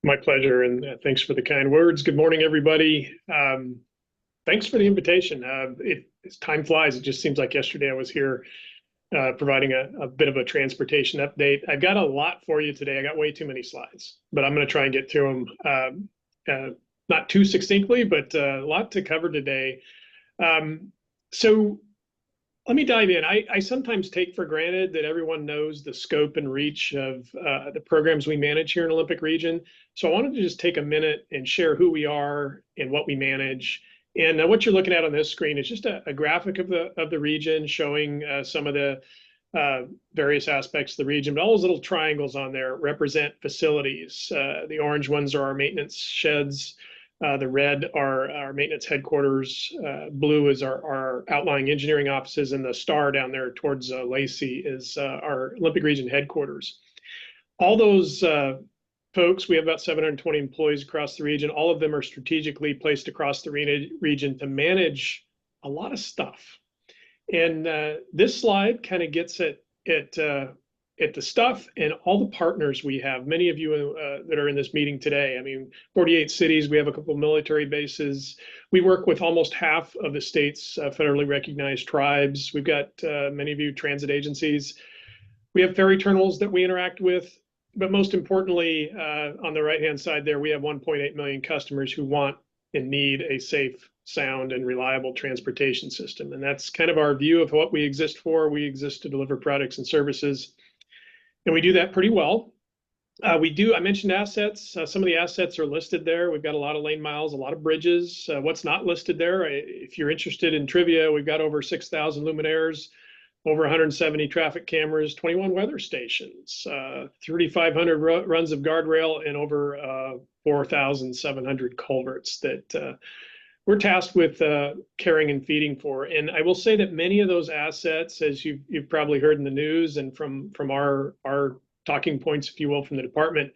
My pleasure, and thanks for the kind words. Good morning, everybody. Thanks for the invitation. As time flies, it just seems like yesterday I was here providing a bit of a transportation update. I've got a lot for you today. I got way too many slides, but I'm going to try and get through them not too succinctly, but a lot to cover today. Um, so let me dive in. I sometimes take for granted that everyone knows the scope and reach of the programs we manage here in Olympic Region. So I wanted to just take a minute and share who we are and what we manage. And what you're looking at on this screen is just a graphic of the region showing some of the various aspects of the region. But all those little triangles on there represent facilities. The orange ones are our maintenance sheds. The red are our maintenance headquarters. Blue is our outlying engineering offices, and the star down there towards Lacey is our Olympic Region headquarters. All those folks, we have about 720 employees across the region. All of them are strategically placed across the region to manage a lot of stuff. And this slide kind of gets at the stuff and all the partners we have. Many of you that are in this meeting today, I mean, 48 cities, we have a couple of military bases. We work with almost half of the state's federally recognized tribes. We've got many of you transit agencies. We have ferry terminals that we interact with. But most importantly, on the right-hand side there, we have 1.8 million customers who want and need a safe, sound, and reliable transportation system. And that's kind of our view of what we exist for. We exist to deliver products and services. And we do that pretty well. I mentioned assets. Some of the assets are listed there. We've got a lot of lane miles, a lot of bridges. What's not listed there, if you're interested in trivia, we've got over 6,000 luminaires, over 170 traffic cameras, 21 weather stations, 3,500 runs of guardrail, and over 4,700 culverts that we're tasked with caring and feeding for. And I will say that many of those assets, as you've probably heard in the news and from our talking points, if you will, from the department,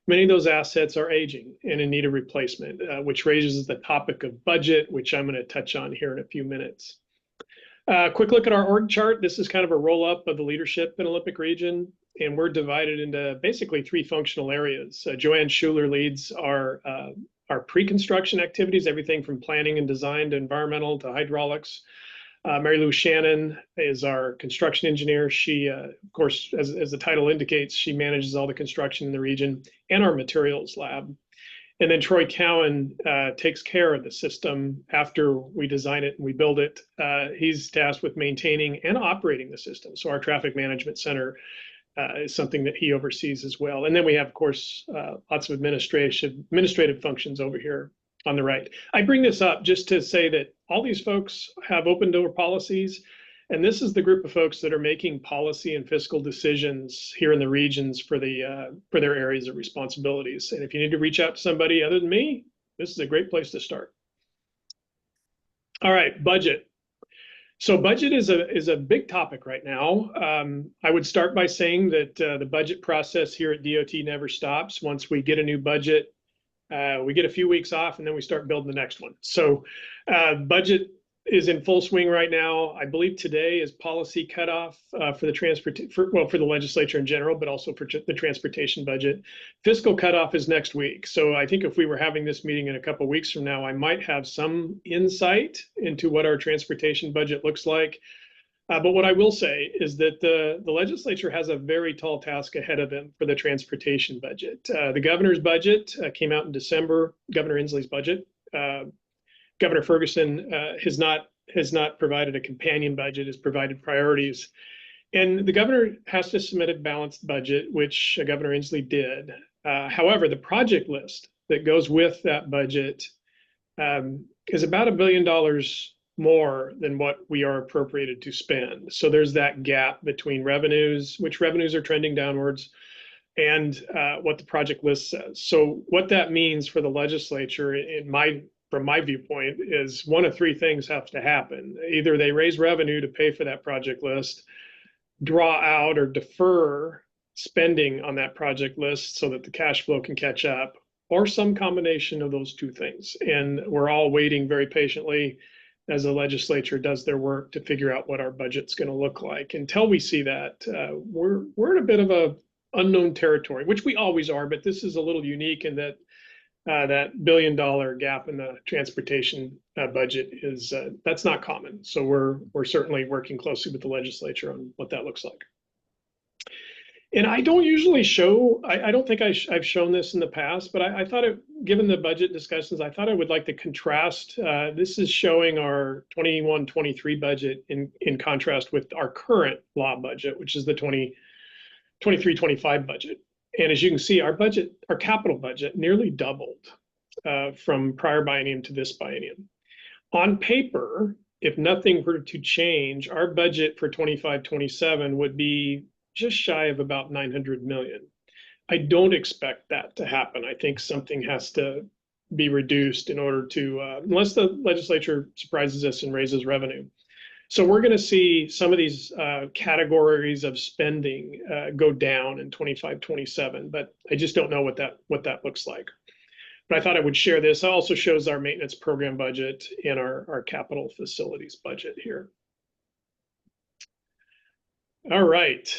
many of those assets are aging and in need of replacement, which raises the topic of budget, which I'm going to touch on here in a few minutes. Quick look at our org chart. This is kind of a roll up of the leadership in Olympic Region, and we're divided into basically three functional areas. Joanne Schuler leads our pre-construction activities, everything from planning and design to environmental to hydraulics. Mary Lou Shannon is our construction engineer. She, of course, as the title indicates, she manages all the construction in the region and our materials lab. And then Troy Cowan takes care of the system after we design it and we build it. He's tasked with maintaining and operating the system. So our traffic management center is something that he oversees as well. And then we have, of course, lots of administrative functions over here on the right. I bring this up just to say that all these folks have open door policies, and this is the group of folks that are making policy and fiscal decisions here in the regions for their areas of responsibilities. And if you need to reach out to somebody other than me, this is a great place to start. All right, budget. So budget is a big topic right now. I would start by saying that the budget process here at DOT never stops. Once we get a new budget, we get a few weeks off and then we start building the next one. So budget is in full swing right now. I believe today is policy cutoff for the legislature in general, but also for the transportation budget. Fiscal cutoff is next week. So I think if we were having this meeting in a couple of weeks from now, I might have some insight into what our transportation budget looks like. But what I will say is that the legislature has a very tall task ahead of them for the transportation budget. The governor's budget came out in December, Governor Inslee's budget. Governor Ferguson has not provided a companion budget, has provided priorities. And the governor has to submit a balanced budget, which Governor Inslee did. However, the project list that goes with that budget is about $1 billion more than what we are appropriated to spend. So there's that gap between revenues, which revenues are trending downwards, and what the project list says. So what that means for the legislature, from my viewpoint, is one of three things have to happen. Either they raise revenue to pay for that project list, draw out or defer spending on that project list so that the cash flow can catch up, or some combination of those two things. And we're all waiting very patiently as the legislature does their work to figure out what our budget's going to look like. Until we see that, we're in a bit of unknown territory, which we always are, but this is a little unique in that that $1 billion gap in the transportation budget is that's not common. So we're certainly working closely with the legislature on what that looks like. And I don't usually show, I don't think I've shown this in the past, but I thought given the budget discussions, I thought I would like to contrast. This is showing our 21-23 budget in contrast with our current law budget, which is the 23-25 budget. And as you can see, our budget, our capital budget nearly doubled from prior biennium to this biennium. On paper, if nothing were to change, our budget for 25-27 would be just shy of about 900 million. I don't expect that to happen. I think something has to be reduced in order to, unless the legislature surprises us and raises revenue. So we're going to see some of these categories of spending go down in 25-27, but I just don't know what that looks like. But I thought I would share this. It also shows our maintenance program budget and our capital facilities budget here. All right.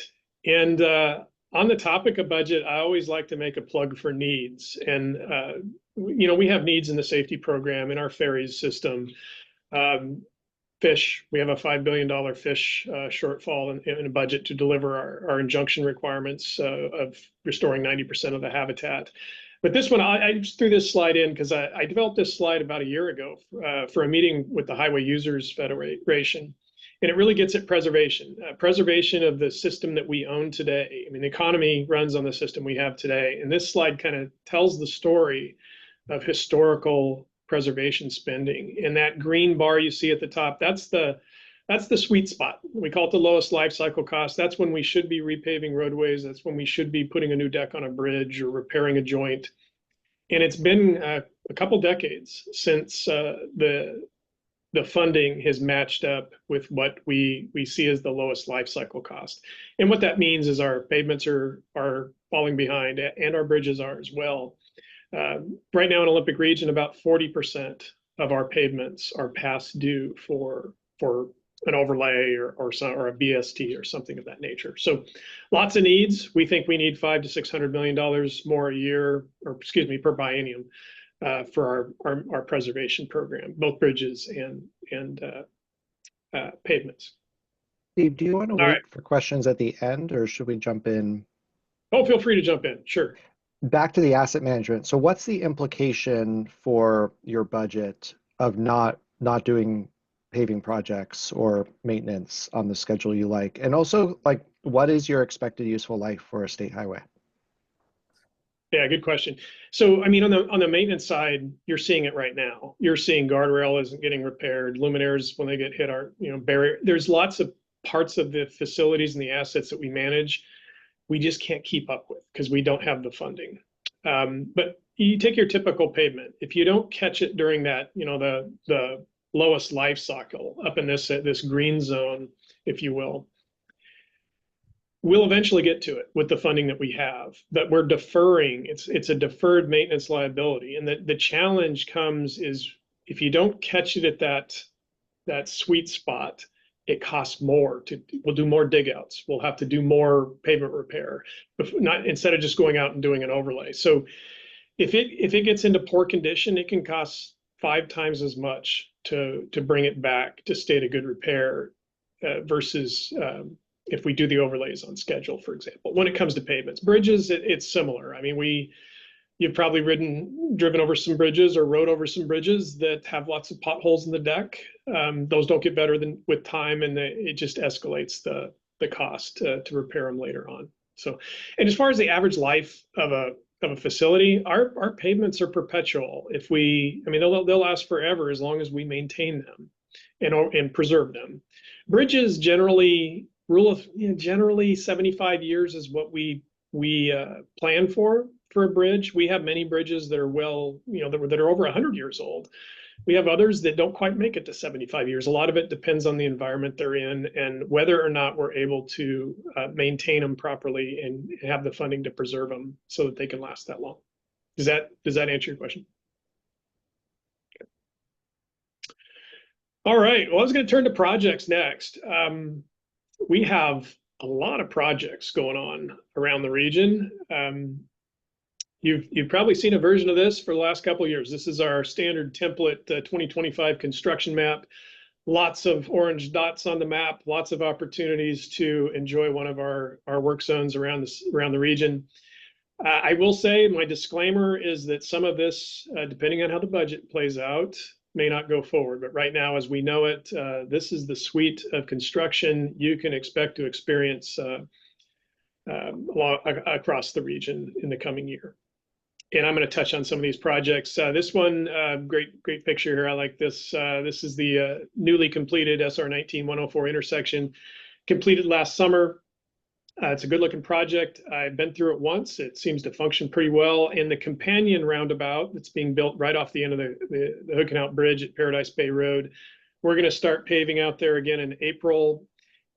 And on the topic of budget, I always like to make a plug for needs. And, you know, we have needs in the safety program, in our ferries system. Fish, we have a $5 billion fish shortfall in a budget to deliver our injunction requirements of restoring 90% of the habitat. But this one, I just threw this slide in because I developed this slide about a year ago for a meeting with the Highway Users Federation. And it really gets at preservation, preservation of the system that we own today. I mean, the economy runs on the system we have today. And this slide kind of tells the story of historical preservation spending. And that green bar you see at the top, that's the sweet spot. We call it the lowest life cycle cost. That's when we should be repaving roadways. That's when we should be putting a new deck on a bridge or repairing a joint. And it's been a couple decades since the funding has matched up with what we see as the lowest life cycle cost. And what that means is our pavements are falling behind, and our bridges are as well. Right now in Olympic Region, about 40% of our pavements are past due for an overlay or a BST or something of that nature. So lots of needs. We think we need $500 to $600 million more a year, or excuse me, per biennium. For our preservation program, both bridges and pavements. Steve, do you want to wait for questions at the end, or should we jump in? Oh, feel free to jump in. Sure. Back to the asset management. So what's the implication for your budget of not doing paving projects or maintenance on the schedule you like? And also, like, what is your expected useful life for a state highway? Yeah, good question. So, I mean, on the maintenance side, you're seeing it right now. You're seeing guardrail isn't getting repaired. Luminaires, when they get hit, are, you know, barrier. There's lots of parts of the facilities and the assets that we manage we just can't keep up with because we don't have the funding. But you take your typical pavement. If you don't catch it during that, you know, the lowest life cycle up in this green zone, if you will, we'll eventually get to it with the funding that we have, but we're deferring. It's a deferred maintenance liability. And the challenge comes is if you don't catch it at that sweet spot, it costs more we'll do more dig outs. We'll have to do more pavement repair, instead of just going out and doing an overlay. So if it gets into poor condition, it can cost 5 times as much to bring it back to state of good repair versus if we do the overlays on schedule, for example. When it comes to pavements, bridges, it's similar. I mean, you've probably driven over some bridges or rode over some bridges that have lots of potholes in the deck. Those don't get better with time, and it just escalates the cost to repair them later on. So, and as far as the average life of a facility, our pavements are perpetual. I mean, they'll last forever as long as we maintain them and preserve them. Bridges generally 75 years is what we plan for a bridge. We have many bridges that are that are over 100 years old. We have others that don't quite make it to 75 years. A lot of it depends on the environment they're in and whether or not we're able to maintain them properly and have the funding to preserve them so that they can last that long. Does that answer your question? Okay. All right. Well, I was going to turn to projects next. We have a lot of projects going on around the region. You've probably seen a version of this for the last couple of years. This is our standard template 2025 construction map. Lots of orange dots on the map, lots of opportunities to enjoy one of our work zones around the region. I will say my disclaimer is that some of this, depending on how the budget plays out, may not go forward. But right now, as we know it, this is the suite of construction you can expect to experience across the region in the coming year. And I'm going to touch on some of these projects. This one, great picture here. I like this. This is the newly completed SR 19-104 intersection, completed last summer. It's a good looking project. I've been through it once. It seems to function pretty well. And the companion roundabout that's being built right off the end of the Hood Canal Bridge at Paradise Bay Road, we're going to start paving out there again in April.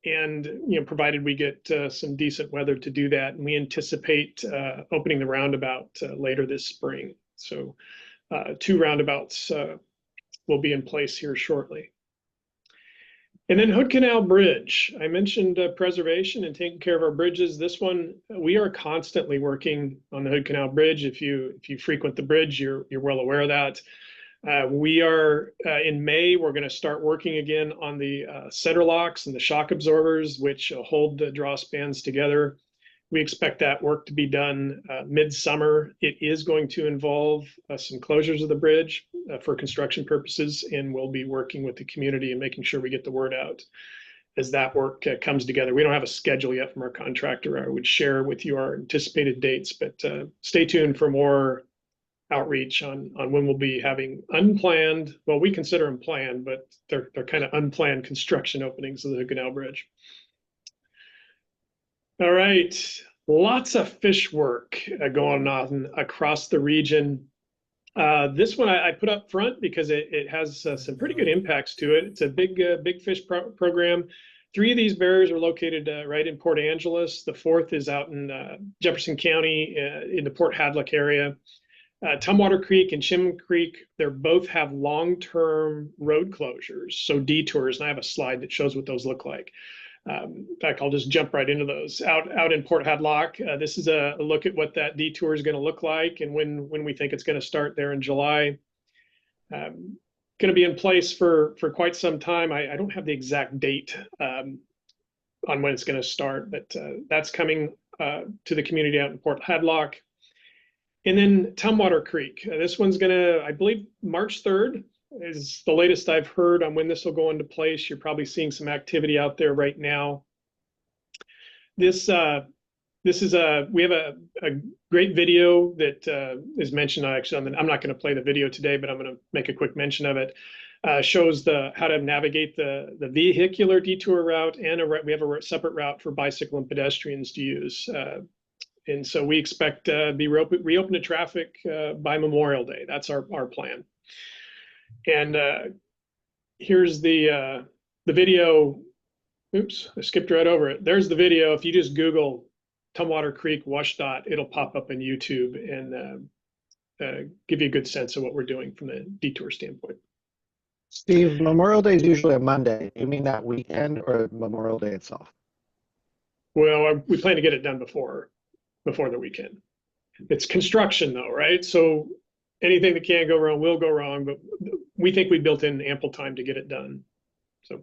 And, provided we get some decent weather to do that. And we anticipate opening the roundabout later this spring. So 2 roundabouts will be in place here shortly. And then Hood Canal Bridge. I mentioned preservation and taking care of our bridges. This one, we are constantly working on the Hood Canal Bridge. If you frequent the bridge, you're well aware of that. We are in May, we're going to start working again on the center locks and the shock absorbers, which hold the draw spans together. We expect that work to be done mid-summer. It is going to involve some closures of the bridge for construction purposes, and we'll be working with the community and making sure we get the word out as that work comes together. We don't have a schedule yet from our contractor. I would share with you our anticipated dates, but stay tuned for more outreach on when we'll be having unplanned, well, we consider them planned, but they're kind of unplanned construction openings of the Hood Canal Bridge. All right, lots of fish work going on across the region. This one I put up front because it has some pretty good impacts to it. It's a big fish program. 3 of these barriers are located right in Port Angeles. The 4th is out in Jefferson County in the Port Hadlock area. Tumwater Creek and Chim Creek, they both have long-term road closures, so detours, and I have a slide that shows what those look like. In fact, I'll just jump right into those. Out in Port Hadlock, this is a look at what that detour is going to look like and when we think it's going to start there in July. Going to be in place for quite some time. I don't have the exact date on when it's going to start, but that's coming to the community out in Port Hadlock. And then Tumwater Creek. This one's going to, I believe, March 3rd is the latest I've heard on when this will go into place. You're probably seeing some activity out there right now. This is we have a great video that is mentioned. Actually, I'm not going to play the video today, but I'm going to make a quick mention of it. Shows how to navigate the vehicular detour route, and we have a separate route for bicycle and pedestrians to use. And so we expect to be reopened to traffic by Memorial Day. That's our plan. And here's the video. Oops, I skipped right over it. There's the video. If you just Google Tumwater Creek WSDOT, it'll pop up on YouTube and give you a good sense of what we're doing from the detour standpoint. Steve, Memorial Day is usually a Monday. You mean that weekend or Memorial Day itself? Well, we plan to get it done before the weekend. It's construction though, right? So anything that can go wrong will go wrong, but we think we built in ample time to get it done. So,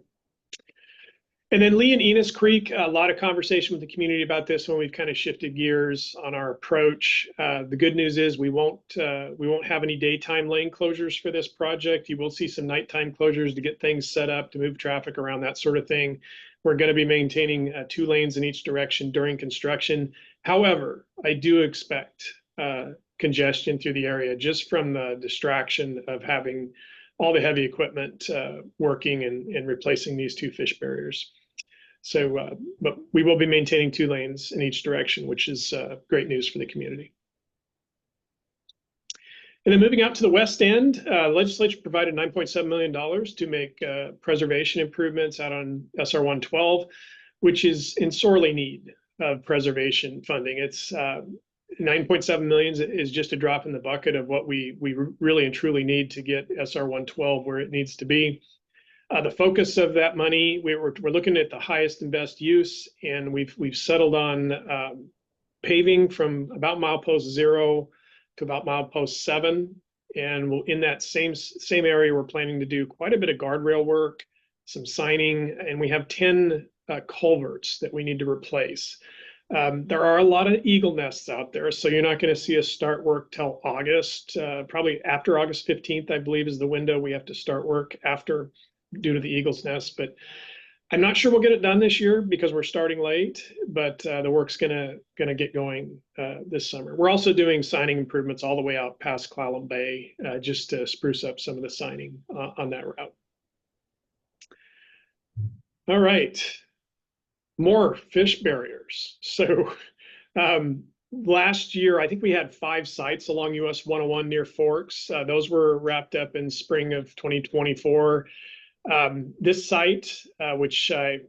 and then Lee and Enos Creek, a lot of conversation with the community about this when we've kind of shifted gears on our approach. The good news is we won't have any daytime lane closures for this project. You will see some nighttime closures to get things set up, to move traffic around, that sort of thing. We're going to be maintaining 2 lanes in each direction during construction. However, I do expect congestion through the area just from the distraction of having all the heavy equipment working and replacing these 2 fish barriers. So, but we will be maintaining 2 lanes in each direction, which is great news for the community. And then moving out to the west end, legislature provided $9.7 million to make preservation improvements out on SR 112, which is in sorely need of preservation funding. It's 9.7 million is just a drop in the bucket of what we really and truly need to get SR 112 where it needs to be. The focus of that money, we're looking at the highest and best use, and we've settled on paving from about milepost 0 to about milepost 7. And in that same area, we're planning to do quite a bit of guardrail work, some signing, and we have 10 culverts that we need to replace. There are a lot of eagle nests out there, so you're not going to see us start work till August. Probably after August 15th, I believe, is the window we have to start work after, due to the eagle's nest. But I'm not sure we'll get it done this year because we're starting late, but the work's gonna get going this summer. We're also doing signing improvements all the way out past Clallam Bay, just to spruce up some of the signing on that route. All right, more fish barriers. So last year, I think we had 5 sites along US 101 near Forks. Those were wrapped up in spring of 2024. This site, which I'm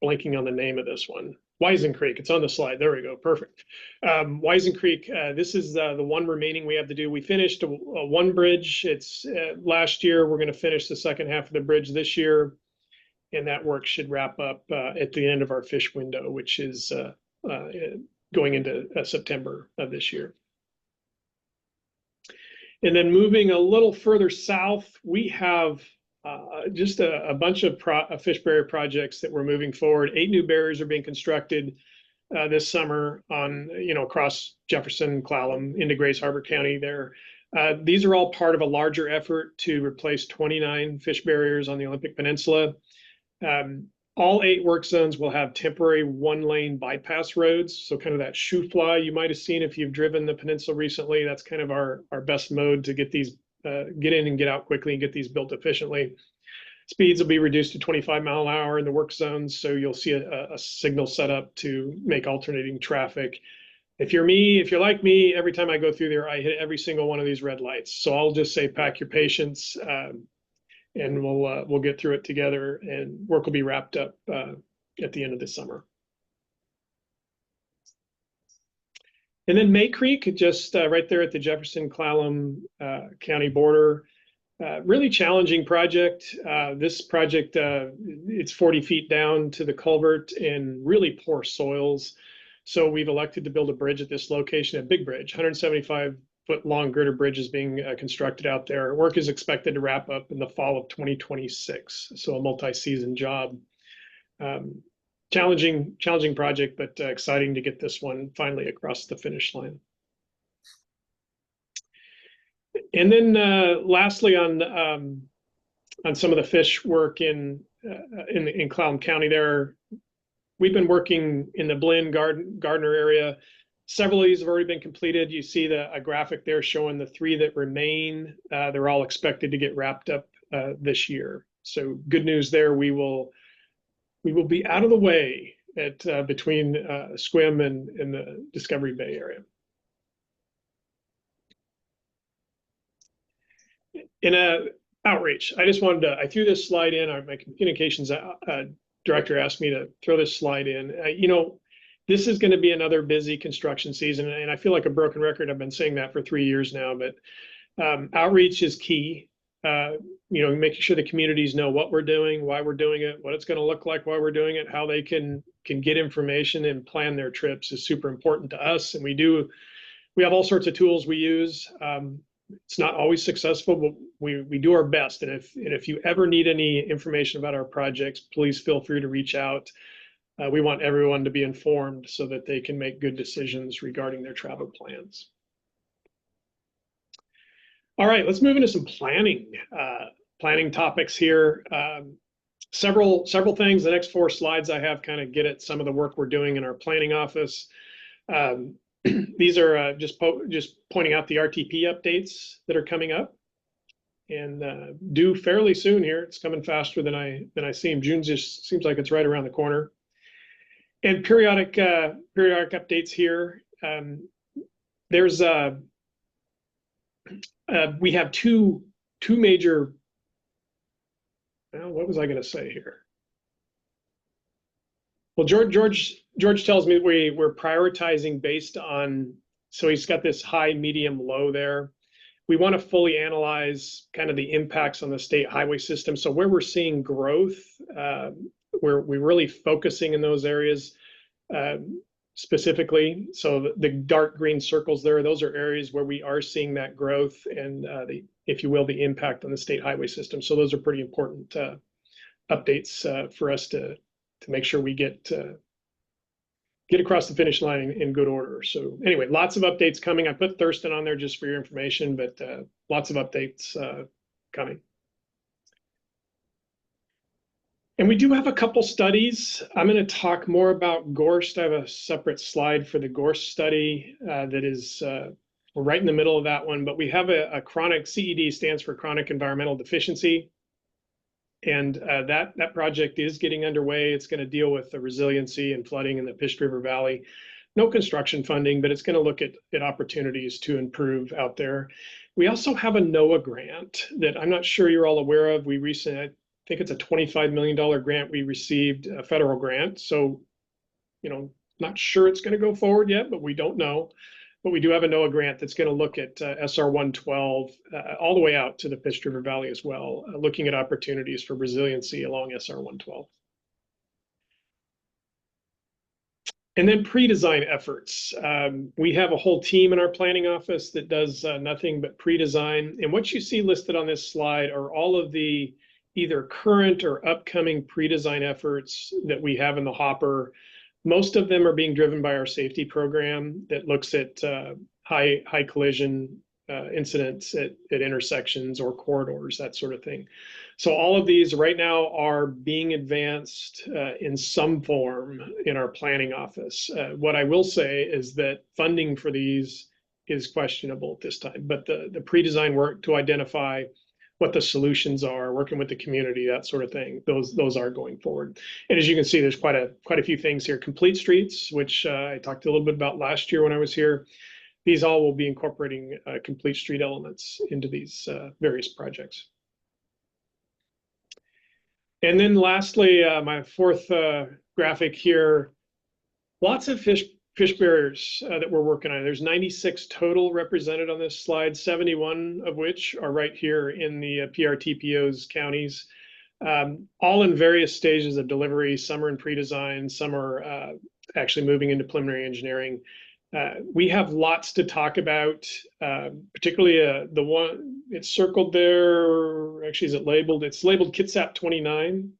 blanking on the name of this one, Wisen Creek, it's on the slide. There we go. Perfect. Wisen Creek, this is the one remaining we have to do. We finished one bridge. It's last year. We're going to finish the second half of the bridge this year. And that work should wrap up at the end of our fish window, which is going into September of this year. And then moving a little further south, we have just a bunch of fish barrier projects that we're moving forward. 8 new barriers are being constructed this summer on, across Jefferson, Clallam, into Grays Harbor County there. These are all part of a larger effort to replace 29 fish barriers on the Olympic Peninsula. All 8 work zones will have temporary 1-lane bypass roads. So kind of that shoe fly you might have seen if you've driven the peninsula recently. That's kind of our best mode to get these, get in and get out quickly and get these built efficiently. Speeds will be reduced to 25 mile an hour in the work zones. So you'll see a signal set up to make alternating traffic. If you're like me, every time I go through there, I hit every single one of these red lights. So I'll just say, pack your patience. And we'll get through it together, and work will be wrapped up at the end of the summer. And then May Creek, just right there at the Jefferson-Clallam County border. Really challenging project. This project, it's 40 feet down to the culvert and really poor soils. So we've elected to build a bridge at this location, a big bridge, 175-foot long girder bridge is being constructed out there. Work is expected to wrap up in the fall of 2026. So a multi-season job. Challenging project, but exciting to get this one finally across the finish line. And then lastly, on some of the fish work in Clallam County there, we've been working in the Blinn Gardner area. Several of these have already been completed. You see a graphic there showing the 3 that remain. They're all expected to get wrapped up this year. So good news there. We will be out of the way at between Squim and the Discovery Bay area. In outreach, I just wanted to, I threw this slide in. My communications director asked me to throw this slide in. This is going to be another busy construction season, and I feel like a broken record. I've been saying that for 3 years now, but outreach is key. Making sure the communities know what we're doing, why we're doing it, what it's going to look like while we're doing it, how they can get information and plan their trips is super important to us. And we have all sorts of tools we use. It's not always successful, but we do our best. And if you ever need any information about our projects, please feel free to reach out. We want everyone to be informed so that they can make good decisions regarding their travel plans. All right, let's move into some planning topics here. Several things. The next 4 slides I have kind of get at some of the work we're doing in our planning office. These are just pointing out the RTP updates that are coming up and due fairly soon here. It's coming faster than I seem. June just seems like it's right around the corner. And periodic updates here. There's we have two major. Well, what was I going to say here? Well, George tells me we're prioritizing based on. So he's got this high, medium, low there. we want to fully analyze kind of the impacts on the state highway system. So where we're seeing growth, we're really focusing in those areas specifically. So the dark green circles there, those are areas where we are seeing that growth and if you will, the impact on the state highway system. So those are pretty important updates for us to make sure we get across the finish line in good order. So anyway, lots of updates coming. I put Thurston on there just for your information, but lots of updates coming. And we do have a couple studies. I'm going to talk more about GORST. I have a separate slide for the GORST study that is we're right in the middle of that one, but we have a chronic, CED stands for chronic environmental deficiency. And that project is getting underway. It's going to deal with the resiliency and flooding in the Pish River Valley. No construction funding, but it's going to look at opportunities to improve out there. We also have a NOAA grant that I'm not sure you're all aware of. We recently, I think it's a $25 million grant we received, a federal grant. So, you know, not sure it's going to go forward yet, but we don't know. But we do have a NOAA grant that's going to look at SR 112 all the way out to the Pish River Valley as well, looking at opportunities for resiliency along SR 112. And then pre-design efforts. We have a whole team in our planning office that does nothing but pre-design. And what you see listed on this slide are all of the either current or upcoming pre-design efforts that we have in the hopper. Most of them are being driven by our safety program that looks at high collision incidents at intersections or corridors, that sort of thing. So all of these right now are being advanced in some form in our planning office. What I will say is that funding for these is questionable at this time, but the pre-design work to identify what the solutions are, working with the community, that sort of thing, those are going forward. And as you can see, there's quite a few things here. Complete streets, which I talked a little bit about last year when I was here. These all will be incorporating complete street elements into these various projects. And then lastly, my fourth graphic here, lots of fish barriers that we're working on. There's 96 total represented on this slide, 71 of which are right here in the PRTPO's counties, all in various stages of delivery. Some are in pre-design, some are actually moving into preliminary engineering. We have lots to talk about, particularly the one, it's circled there, actually is it labeled? It's labeled Kitsap 29.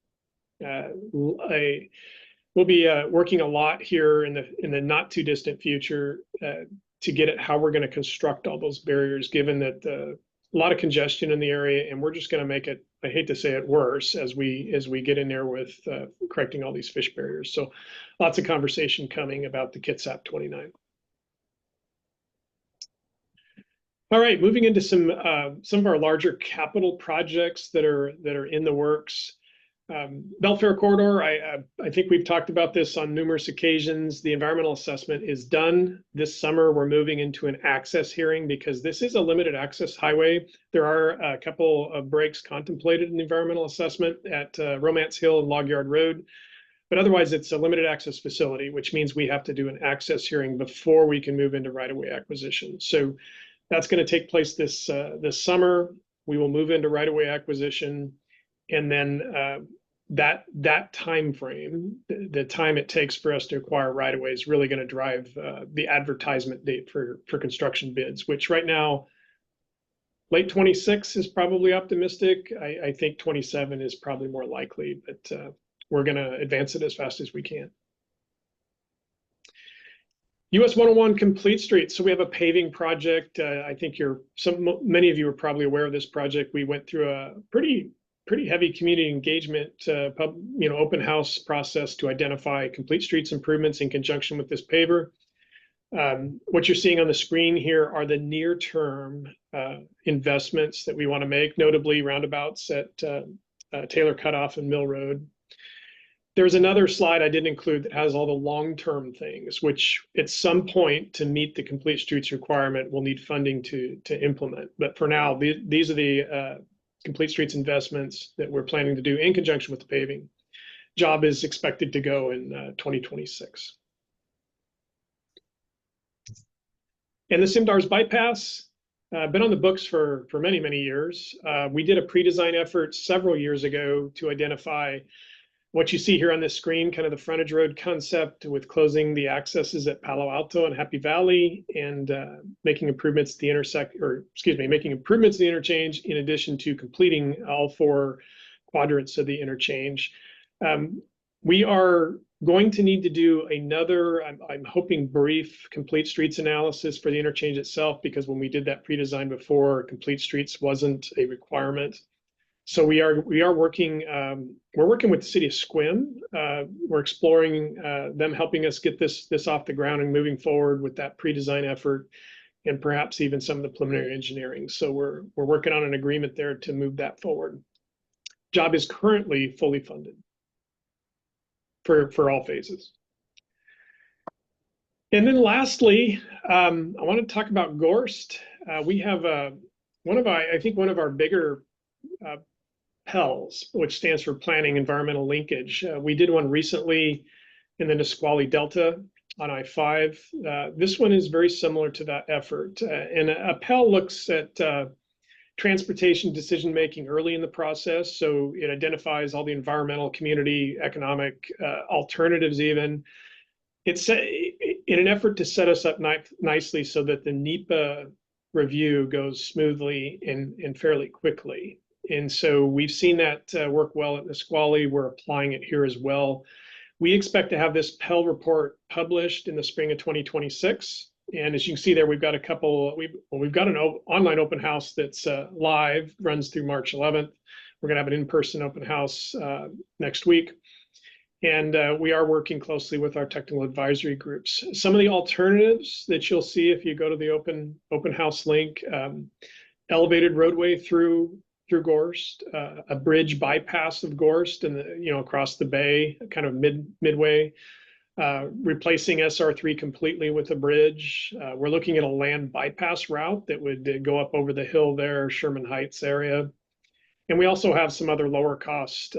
We'll be working a lot here in the not too distant future to get at how we're going to construct all those barriers, given that a lot of congestion in the area, and we're just going to make it, I hate to say it, worse as we get in there with correcting all these fish barriers. So lots of conversation coming about the Kitsap 29. All right, moving into some of our larger capital projects that are in the works. Belfair Corridor, I think we've talked about this on numerous occasions. The environmental assessment is done. This summer, we're moving into an access hearing because this is a limited access highway. There are a couple of breaks contemplated in the environmental assessment at Romance Hill and Log Yard Road. But otherwise, it's a limited access facility, which means we have to do an access hearing before we can move into right-of-way acquisition. So that's going to take place this summer. We will move into right-of-way acquisition. And then that time frame, the time it takes for us to acquire right of way is really going to drive the advertisement date for construction bids, which right now, late 26 is probably optimistic. I think 27 is probably more likely, but we're going to advance it as fast as we can. US 101 Complete Streets. So we have a paving project. I think many of you are probably aware of this project. We went through a pretty heavy community engagement, open house process to identify complete streets improvements in conjunction with this paver. What you're seeing on the screen here are the near-term investments that we want to make, notably roundabouts at Taylor Cutoff and Mill Road. There's another slide I didn't include that has all the long-term things, which at some point to meet the complete streets requirement, we'll need funding to implement. But for now, these are the complete streets investments that we're planning to do in conjunction with the paving. Job is expected to go in 2026. And the Simdars bypass, been on the books for many, many years. We did a pre-design effort several years ago to identify what you see here on this screen, kind of the frontage road concept with closing the accesses at Palo Alto and Happy Valley and making improvements to the making improvements to the interchange in addition to completing all 4 quadrants of the interchange. We are going to need to do another, I'm hoping, brief complete streets analysis for the interchange itself, because when we did that pre-design before, complete streets wasn't a requirement. So we're working with the city of Sequim. We're exploring them helping us get this off the ground and moving forward with that pre-design effort, and perhaps even some of the preliminary engineering. So we're working on an agreement there to move that forward. Job is currently fully funded for all phases. And then lastly, I want to talk about Gorst. We have one of our bigger PELs, which stands for Planning Environmental Linkage. We did one recently in the Nisqually Delta on I-5. This one is very similar to that effort. And a PEL looks at transportation decision-making early in the process. So it identifies all the environmental, community, economic alternatives even. It's in an effort to set us up nicely so that the NEPA review goes smoothly and fairly quickly. And so we've seen that work well at Nisqually. We're applying it here as well. We expect to have this PEL report published in the spring of 2026. And as you can see there, we've got we've got an online open house that's live, runs through March 11th. We're going to have an in-person open house next week. And we are working closely with our technical advisory groups. Some of the alternatives that you'll see if you go to the open house link, elevated roadway through Gorst, a bridge bypass of Gorst and across the bay, kind of midway, replacing SR3 completely with a bridge. We're looking at a land bypass route that would go up over the hill there, Sherman Heights area. And we also have some other lower cost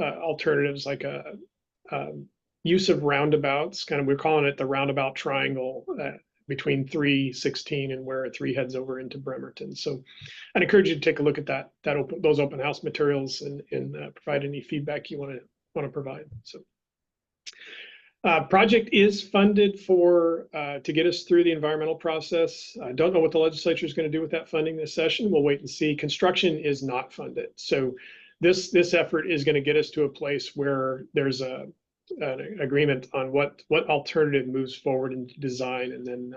alternatives, like a use of roundabouts. We're calling it the roundabout triangle between 316 and where 3 heads over into Bremerton. So I'd encourage you to take a look at those open house materials and provide any feedback you want to provide. So project is funded to get us through the environmental process. I don't know what the legislature is going to do with that funding this session. We'll wait and see. Construction is not funded. So this effort is going to get us to a place where there's an agreement on what alternative moves forward into design, and then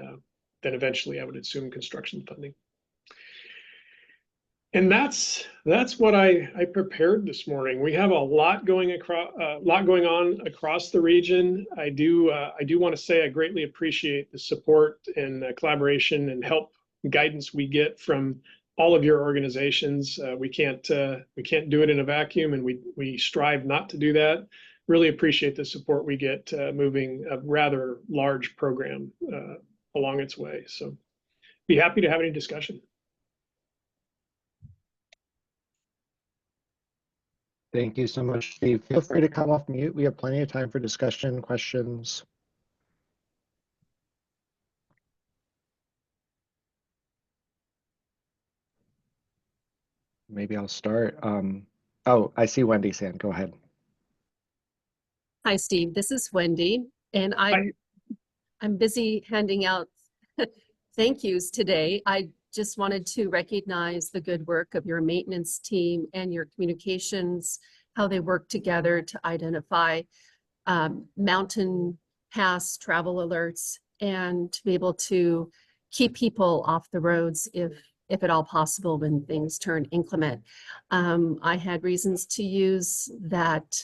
eventually I would assume construction funding. And that's what I prepared this morning. We have a lot going on across the region. I do want to say I greatly appreciate the support and collaboration and help guidance we get from all of your organizations. We can't do it in a vacuum, and we strive not to do that. Really appreciate the support we get moving a rather large program along its way. So be happy to have any discussion. Thank you so much, Steve. Feel free to come off mute. We have plenty of time for discussion, questions. Maybe I'll start. Oh, I see Wendy's hand. Go ahead. Hi, Steve. This is Wendy, and I'm busy handing out thank yous today. I just wanted to recognize the good work of your maintenance team and your communications, how they work together to identify mountain pass travel alerts and to be able to keep people off the roads if at all possible when things turn inclement. I had reasons to use that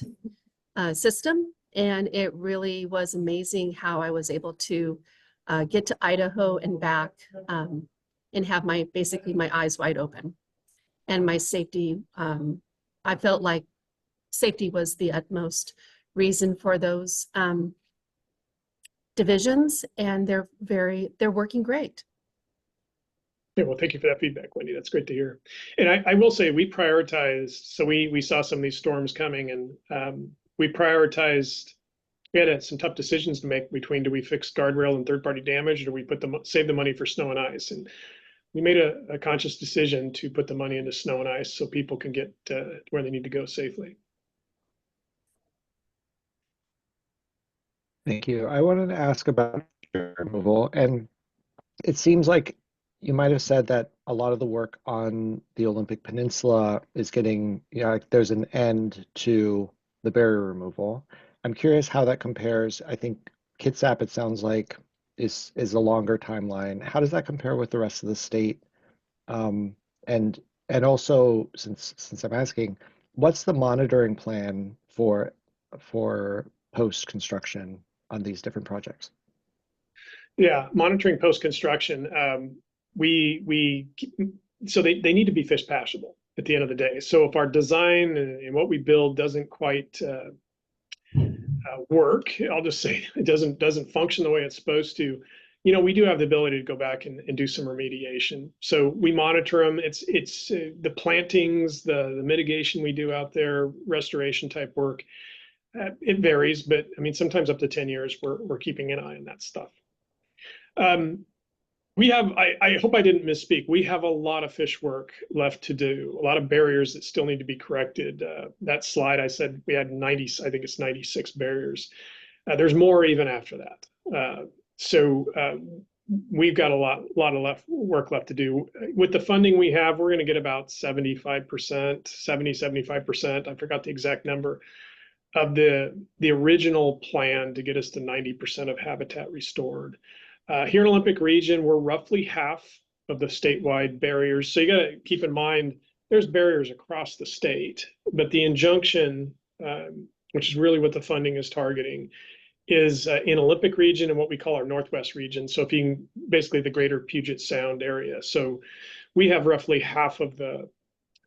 system, and it really was amazing how I was able to get to Idaho and back and have basically my eyes wide open. And my safety, I felt like safety was the utmost reason for those divisions, and they're working great. Yeah, well, thank you for that feedback, Wendy. That's great to hear. And I will say we prioritized, so we saw some of these storms coming, and we prioritized. We had some tough decisions to make between, do we fix guardrail and third-party damage, or do we save the money for snow and ice? And we made a conscious decision to put the money into snow and ice so people can get where they need to go safely. Thank you. I wanted to ask about removal, and it seems like you might have said that a lot of the work on the Olympic Peninsula is getting, like there's an end to the barrier removal. I'm curious how that compares. I think Kitsap, it sounds like, is a longer timeline. How does that compare with the rest of the state? Um, and also, since I'm asking, what's the monitoring plan for post-construction on these different projects? Yeah, monitoring post-construction. So they need to be fish passable at the end of the day. So if our design and what we build doesn't quite work, I'll just say it doesn't function the way it's supposed to. We do have the ability to go back and do some remediation. So we monitor them. It's the plantings, the mitigation we do out there, restoration type work. It varies, but I mean sometimes up to 10 years we're keeping an eye on that stuff. I hope I didn't misspeak. We have a lot of fish work left to do, a lot of barriers that still need to be corrected. That slide I said we had 90, I think it's 96 barriers. There's more even after that. We've got a lot of work left to do. With the funding we have, we're going to get about 75%, 75%. I forgot the exact number of the original plan to get us to 90% of habitat restored. Here in Olympic region, we're roughly half of the statewide barriers. So you got to keep in mind, there's barriers across the state, but the injunction, which is really what the funding is targeting, is in Olympic region and what we call our Northwest region. So if you can, basically the greater Puget Sound area. So we have roughly half of the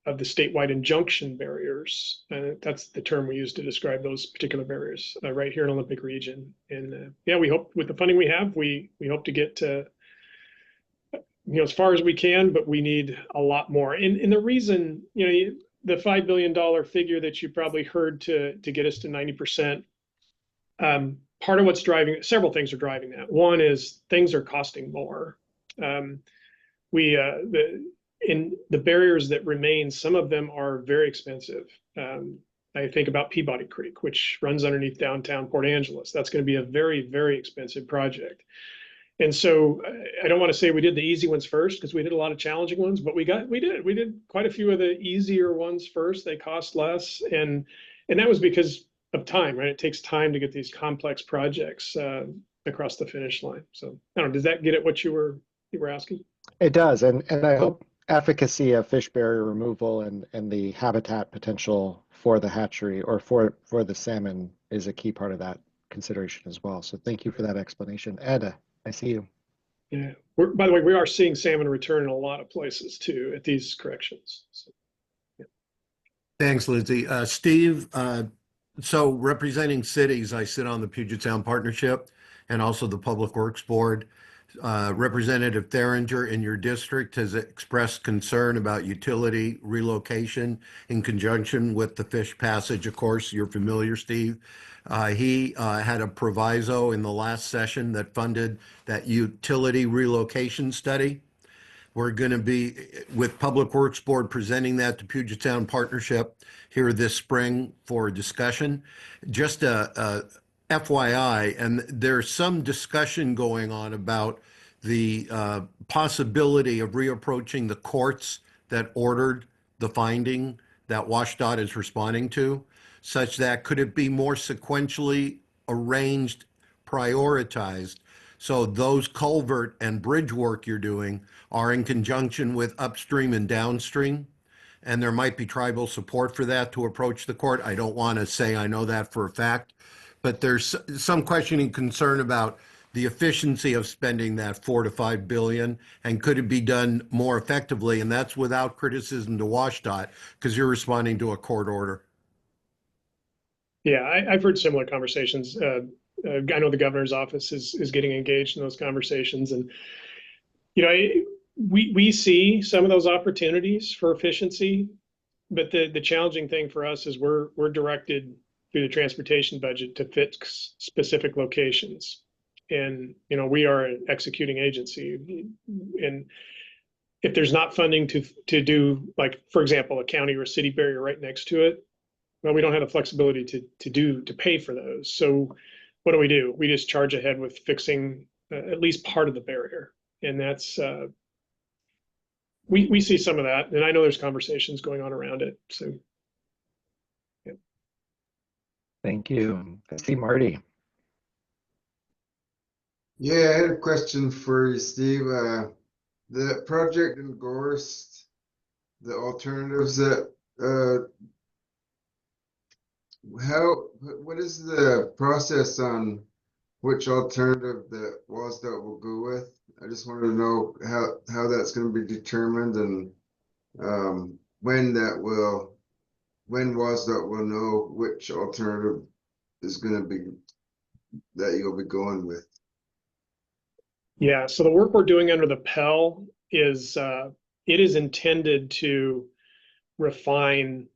statewide injunction barriers. That's the term we use to describe those particular barriers right here in Olympic region. And yeah, we hope with the funding we have, we hope to get to, as far as we can, but we need a lot more. And the reason, the $5 billion figure that you probably heard to get us to 90%, part of what's driving, several things are driving that. One is things are costing more. In the barriers that remain, some of them are very expensive. I think about Peabody Creek, which runs underneath downtown Port Angeles. That's going to be a very, very expensive project. And so I don't want to say we did the easy ones first because we did a lot of challenging ones, but we did quite a few of the easier ones first. They cost less, and that was because of time, right? It takes time to get these complex projects across the finish line. So I don't know, does that get at what you were asking? It does, and I hope efficacy of fish barrier removal and the habitat potential for the hatchery or for the salmon is a key part of that consideration as well. So thank you for that explanation. Ed, I see you. Yeah. By the way, we are seeing salmon return in a lot of places too at these corrections. So, yeah. Thanks, Lindsay. Steve, so representing cities, I sit on the Puget Sound Partnership and also the Public Works Board. Representative Theringer in your district has expressed concern about utility relocation in conjunction with the fish passage. Of course, you're familiar, Steve. He had a proviso in the last session that funded that utility relocation study. We're going to be, with Public Works Board, presenting that to Puget Sound Partnership here this spring for discussion. Just a FYI, and there's some discussion going on about the possibility of reapproaching the courts that ordered the finding that WSDOT is responding to, such that could it be more sequentially arranged, prioritized, so those culvert and bridge work you're doing are in conjunction with upstream and downstream, and there might be tribal support for that to approach the court. I don't want to say I know that for a fact, but there's some questioning concern about the efficiency of spending that $4 to $5 billion, and could it be done more effectively? And that's without criticism to WSDOT, because you're responding to a court order. Yeah, I've heard similar conversations. I know the governor's office is getting engaged in those conversations, and we see some of those opportunities for efficiency, but the challenging thing for us is we're directed through the transportation budget to fix specific locations. And, we are an executing agency, and if there's not funding to do, like, for example, a county or city barrier right next to it, well, we don't have the flexibility to pay for those. So what do? We just charge ahead with fixing at least part of the barrier. And that's, we see some of that, and I know there's conversations going on around it. So, yeah. Thank you. I see Marty. Yeah, I had a question for you, Steve. The project in Gorst, the alternatives that what is the process on which alternative that WSDOT will go with? I just wanted to know how that's going to be determined, and when WSDOT will know which alternative is going to be that you'll be going with. Yeah, so the work we're doing under the Pell is it is intended to refine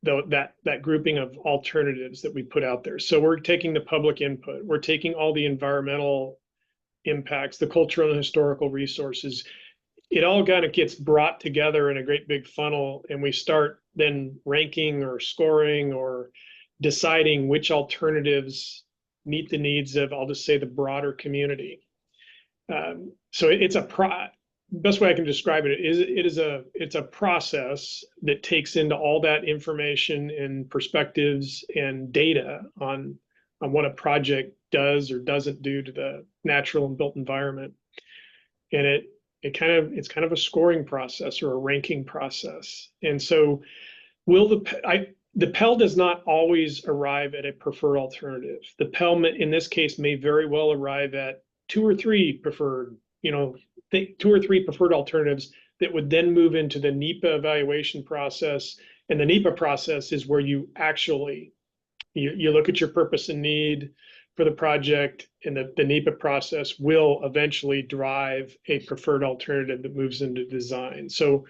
that grouping of alternatives that we put out there. So we're taking the public input, we're taking all the environmental impacts, the cultural and historical resources. It all kind of gets brought together in a great big funnel, and we start then ranking or scoring or deciding which alternatives meet the needs of, I'll just say, the broader community. So it's best way I can describe it is it's a process that takes into all that information and perspectives and data on what a project does or doesn't do to the natural and built environment. And it's kind of a scoring process or a ranking process. And so the Pell does not always arrive at a preferred alternative. The Pell in this case may very well arrive at two or three preferred alternatives that would then move into the NEPA evaluation process. And the NEPA process is where you actually, you look at your purpose and need for the project, and the NEPA process will eventually drive a preferred alternative that moves into design. So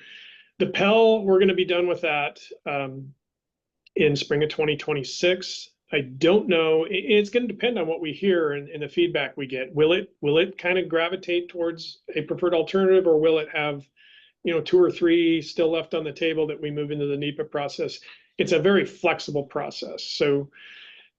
the Pell, we're going to be done with that in spring of 2026. I don't know. It's going to depend on what we hear and the feedback we get. Will it kind of gravitate towards a preferred alternative, or will it have, two or three still left on the table that we move into the NEPA process? It's a very flexible process. So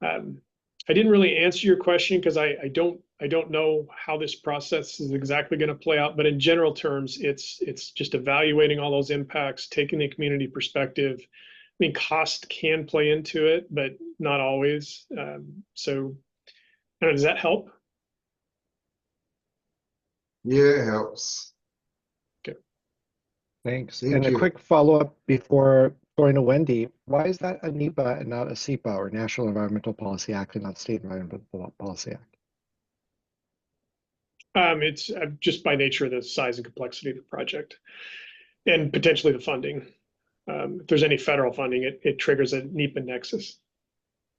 I didn't really answer your question because I don't know how this process is exactly going to play out. But in general terms, it's just evaluating all those impacts, taking the community perspective. I mean, cost can play into it, but not always. So, does that help? Yeah, it helps. Okay. Thanks. Thank And a you. quick follow-up before going to Wendy. Why is that a NEPA and not a SEPA, or National Environmental Policy Act, and not State Environmental Policy Act? It's just by nature of the size and complexity of the project, and potentially the funding. If there's any federal funding, it triggers a NEPA nexus.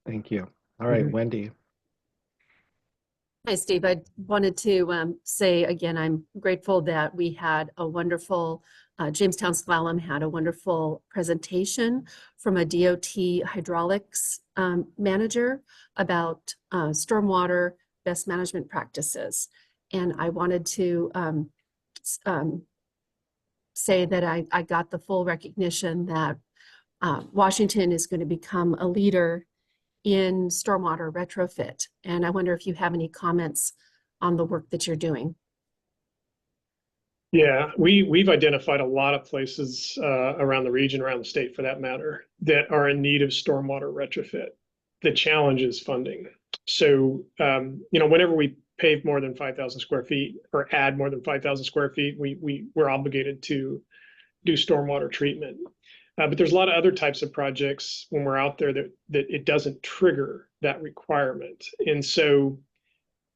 Thank you. All right, Wendy. Hi, Steve. I wanted to say again, I'm grateful that we had a wonderful, Jamestown Slalom had a wonderful presentation from a DOT hydraulics manager about stormwater best management practices. And I wanted to say that I got the full recognition that Washington is going to become a leader in stormwater retrofit. And I wonder if you have any comments on the work that you're doing. Yeah, we've identified a lot of places around the region, around the state for that matter, that are in need of stormwater retrofit. The challenge is funding. So, whenever we pave more than 5,000 square feet or add more than 5,000 square feet, we're obligated to do stormwater treatment. But there's a lot of other types of projects when we're out there that it doesn't trigger that requirement. And so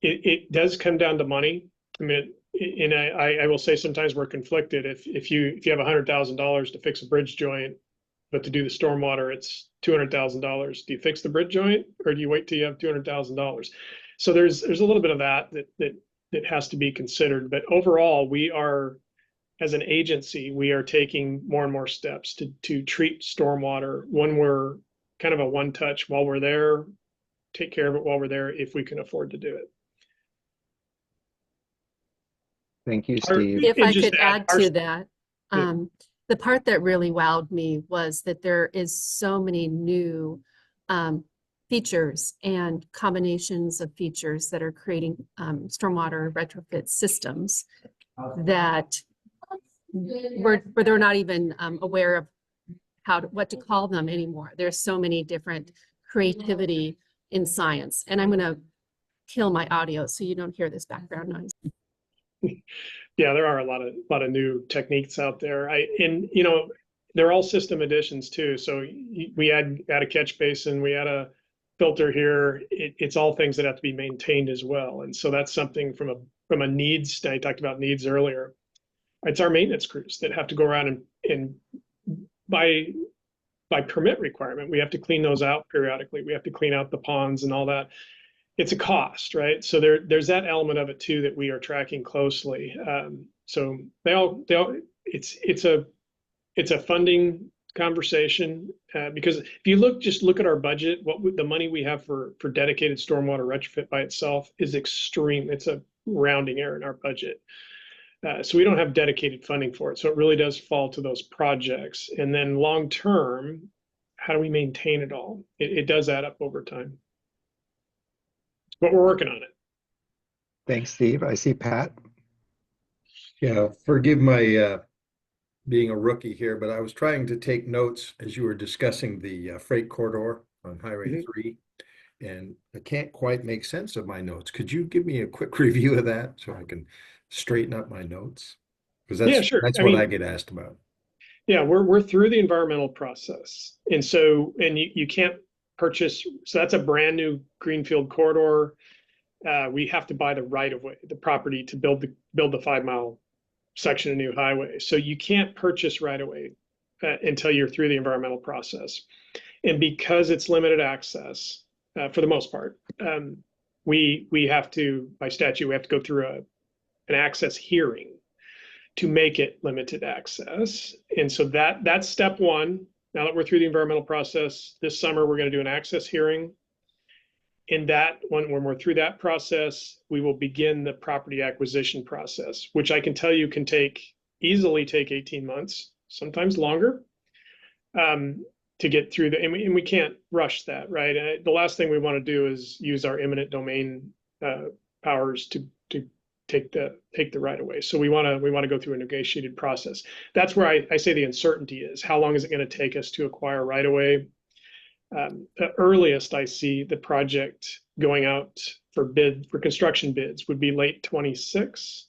it does come down to money. I mean, and I will say sometimes we're conflicted. If you have $100,000 to fix a bridge joint, but to do the stormwater, it's $200,000. Do you fix the bridge joint, or do you wait till you have $200,000? So there's a little bit of that has to be considered. But overall, we are, as an agency, we are taking more and more steps to treat stormwater when we're kind of a one touch while we're there, take care of it while we're there, if we can afford to do it. Thank you, Steve. If I could add to that, Yeah. The part that really wowed me was that there is so many new features and combinations of features that are creating stormwater retrofit systems that where they're not even aware of what to call them anymore. There's so many different creativity in science. And I'm going to kill my audio so you don't hear this background noise. Yeah, there are a lot of new techniques out there. And you know, they're all system additions too. So we add a catch basin, we add a filter here. It's all things that have to be maintained as well. And so that's something from a needs. I talked about needs earlier. It's our maintenance crews that have to go around and by permit requirement, we have to clean those out periodically. We have to clean out the ponds and all that. It's a cost, right? So there's that element of it too that we are tracking closely. So it's a funding conversation because if you just look at our budget, the money we have for dedicated stormwater retrofit by itself is extreme. It's a rounding error in our budget. So we don't have dedicated funding for it. So it really does fall to those projects. And then long term, how do we maintain it all? It does add up over time. But we're working on it. Thanks, Steve. I see Pat. Yeah, forgive my being a rookie here, but I was trying to take notes as you were discussing the freight corridor on Highway 3, and I can't quite make sense of my notes. Could you give me a quick review of that so I can straighten up my notes? Because Yeah, sure. that's I what mean, I get asked about. Yeah, we're through the environmental process. And so, and you can't purchase, so that's a brand new greenfield corridor. We have to buy the right of way, the property to build the 5-mile section of new highway. So you can't purchase right away until you're through the environmental process. And because it's limited access, for the most part, we have to, by statute, we have to go through an access hearing to make it limited access. And so that's step one. Now that we're through the environmental process, this summer, we're going to do an access hearing. In that, when we're through that process, we will begin the property acquisition process, which I can tell you can easily take 18 months, sometimes longer, to get through and we can't rush that, right? The last thing we want to do is use our eminent domain powers to take the right of way. So we want to go through a negotiated process. That's where I say the uncertainty is. How long is it going to take us to acquire right of way? The earliest I see the project going out for construction bids would be late 26.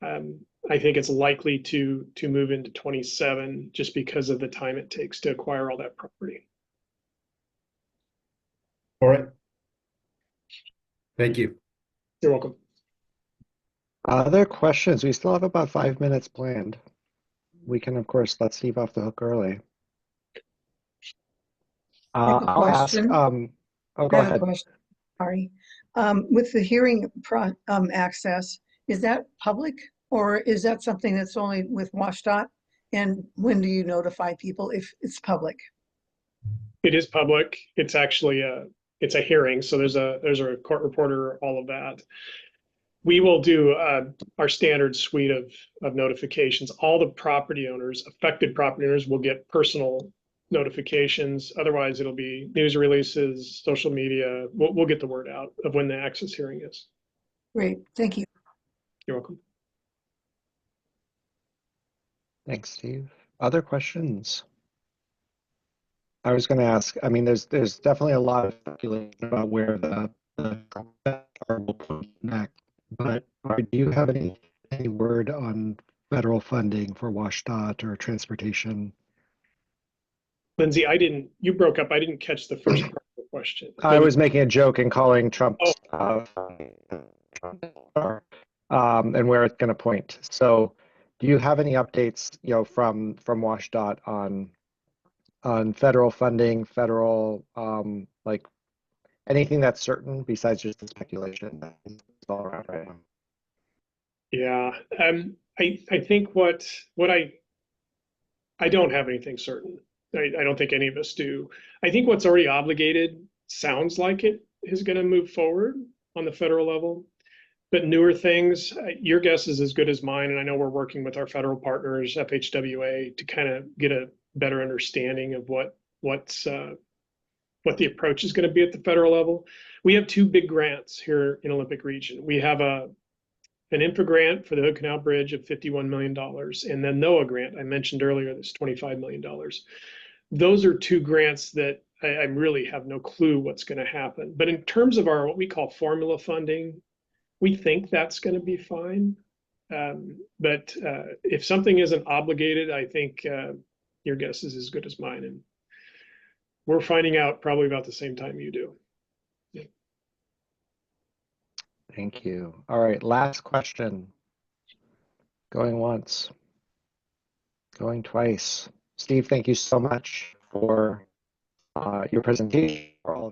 I think it's likely to move into 27 just because of the time it takes to acquire all that property. All right. Thank you. You're welcome. Other questions? We still have about 5 minutes planned. We can, of course, let Steve off the hook early. I'll ask. Oh, go I have a ahead. question. Sorry. With the hearing access, is that public or is that something that's only with WSDOT? And when do you notify people if it's public? It is public. It's actually it's a hearing. So there's a court reporter, all of that. We will do our standard suite of notifications. All the property owners, affected property owners, will get personal notifications. Otherwise, it'll be news releases, social media. We'll get the word out of when the access hearing is. Great, thank you. You're welcome. Thanks, Steve. Other questions? I was going to ask, I mean, there's definitely a lot of speculation about where the will come next, but do you have any word on federal funding for WSDOT or transportation? Lindsay, you broke up. I didn't catch the first part of the question. I was making a joke and calling Trump Oh. And where it's going to point. So do you have any updates, from WSDOT on federal funding, like anything that's certain besides just the speculation that's all around right now? Yeah, I think what I don't have anything certain. I don't think any of us do. I think what's already obligated sounds like it is going to move forward on the federal level. But newer things, your guess is as good as mine. And I know we're working with our federal partners, FHWA, to kind of get a better understanding of what the approach is going to be at the federal level. We have two big grants here in Olympic Region. We have an INFRA grant for the Hood Canal Bridge of $51 million, and then NOAA grant I mentioned earlier, that's $25 million. Those are two grants that I really have no clue what's going to happen. But in terms of our what we call formula funding, we think that's going to be fine. But if something isn't obligated, I think your guess is as good as mine. And we're finding out probably about the same time you do. Thank you. All right, last question. Going once, going twice. Steve, thank you so much for your presentation, for all of